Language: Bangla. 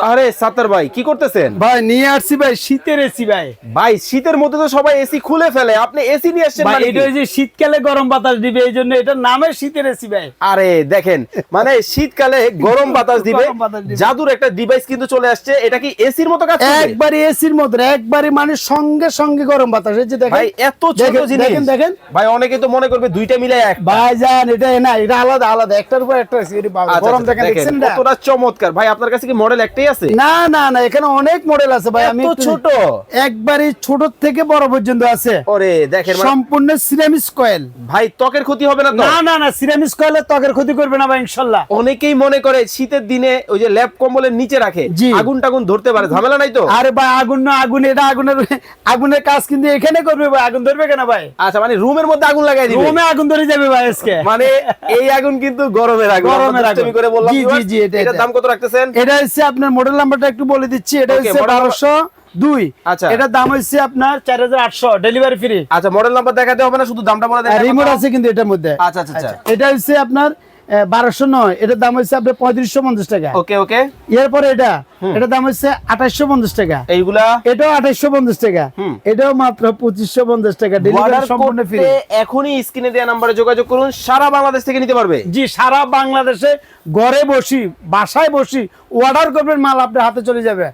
আরে সাত্তার ভাই কি করতেছেন? ভাই নিয়ে আসছি ভাই শীতের এসি ভাই। ভাই শীতের মধ্যে তো সবাই এসি খুলে ফেলে, আপনি এসি নিয়ে আসছেন ভাই মানে এটা কি? ওই যে শীতকালে গরম বাতাস দিবে এই জন্য এটার নামে শীতের এসি ভাই। আরে দেখেন, মানে শীতকালে গরম বাতাস দিবে, গরম বাতাস দিবে। জাদুর একটা ডিভাইস কিন্তু চলে আসছে। এটা কি এসির মতো কাজ করবে? একবারে এসির মধ্যে একবারে মানে সঙ্গে সঙ্গে গরম বাতাস। এই যে দেখেন ভাই এত ছোট দেখেন, জিনিস। দেখেন দেখেন ভাই অনেকে তো মনে করবে দুইটা মিলে এক। ভাই জান এটা না, এটা আলাদা আলাদা, একটার উপর একটা এসি। গরম দেখেন, দেখছেন না? কতটা চমৎকার। ভাই আপনার কাছে কি মডেল একটাই আছে? না না না, এখানে অনেক মডেল আছে ভাই। আমি এত একটু- ছোট? একবারে ছোট থেকে বড় পর্যন্ত আছে। ওরে দেখেন, মানে সম্পূর্ণ সিরামিক্স কয়েল। ভাই ত্বকের ক্ষতি হবে না তো? না না না, সিরামিক্স কয়েলে ত্বকের ক্ষতি করবে না ভাই ইনশাআল্লাহ। অনেকেই মনে করে শীতের দিনে ওই যে ল্যাপ কম্বলের নিচে রাখে, জি। আগুন টাগুন ধরতে পারে, ঝামেলা নাই তো? আরে ভাই আগুন না, আগুন এটা আগুনের কাজ কিন্তু এখানে করবে ভাই। আগুন ধরবে কেন ভাই? আচ্ছা, মানে রুমের মধ্যে আগুন লাগাই দিবে? রুমে আগুন ধরে যাবে ভাই আজকে। মানে এই আগুন কিন্তু গরমের আগুন। গরমের আমরা আগুন। দুষ্টামি করে বললাম জি, viewers। জি, এটা, এটার এটা। দাম কত রাখতেছেন? এটা হচ্ছে আপনার মডেল নাম্বারটা একটু বলে দিচ্ছি। এটা Okay, হচ্ছে model number- 1202। আচ্ছা। এটার দাম হচ্ছে আপনার 4800, ডেলিভারি ফ্রি। আচ্ছা, মডেল নাম্বার দেখাতে হবে না, শুধু দামটা বলে দেন। রিমোট আছে কিন্তু এটার মধ্যে। আচ্ছা আচ্ছা আচ্ছা। এটা হচ্ছে আপনার 1209। এটার দাম হচ্ছে আপনার 3550 টাকা। ওকে ওকে। এরপরে এটার দাম হচ্ছে 2850 টাকা। এইগুলা এটাও 2850 টাকা। এটাও মাত্র 2550 টাকা। অর্ডার ডেলিভারি সম্পূর্ণ ফ্রি। করতে এখনই স্ক্রিনে দেওয়া নম্বরে যোগাযোগ করুন, সারা বাংলাদেশ থেকে নিতে পারবে। জি, সারা বাংলাদেশে ঘরে বসি বাসায় বসি অর্ডার করবেন, মাল আপনার হাতে চলে যাবে।